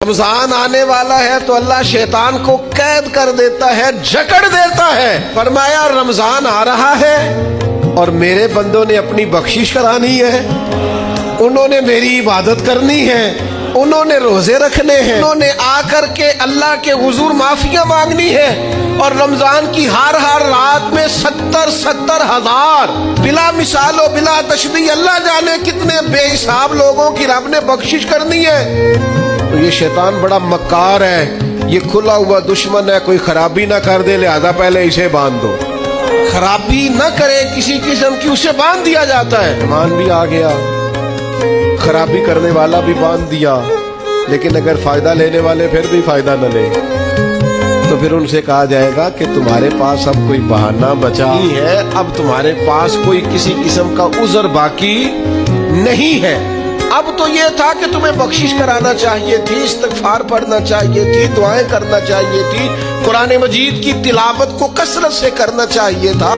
رمضان آنے والا ہے تو اللہ شیطان کو قید کر دیتا ہے، جکڑ دیتا ہے۔ فرمایا رمضان آ رہا ہے اور میرے بندوں نے اپنی بخشش کرانی ہے، انہوں نے میری عبادت کرنی ہے، انہوں نے روزے رکھنے ہیں، انہوں نے آ کر کے اللہ کے حضور معافیاں مانگنی ہے، اور رمضان کی ہر رات میں 70 ہزار بلا مثال و بلا تشبیہ اللہ جانے کتنے بے حساب لوگوں کی رب نے بخشش کرنی ہے۔ تو یہ شیطان بڑا مکار ہے، یہ کھلا ہوا دشمن ہے، کوئی خرابی نہ کر دے لہذا پہلے اسے باندھ دو، خرابی نہ کرے کسی قسم کی اسے باندھ دیا جاتا ہے۔ ایمان بھی آ گیا، خرابی کرنے والا بھی باندھ دیا، لیکن اگر فائدہ لینے والے پھر بھی فائدہ نہ لے تو پھر ان سے کہا جائے گا کہ تمہارے پاس اب کوئی بہانہ بچا نہیں ہے، اب تمہارے پاس کوئی کسی قسم کا عذر باقی نہیں ہے۔ اب تو یہ تھا کہ تمہیں بخشش کرانا چاہیے تھی، استغفار پڑھنا چاہیے تھی، دعائیں کرنا چاہیے تھی، قرآن مجید کی تلاوت کو کثرت سے کرنا چاہیے تھا۔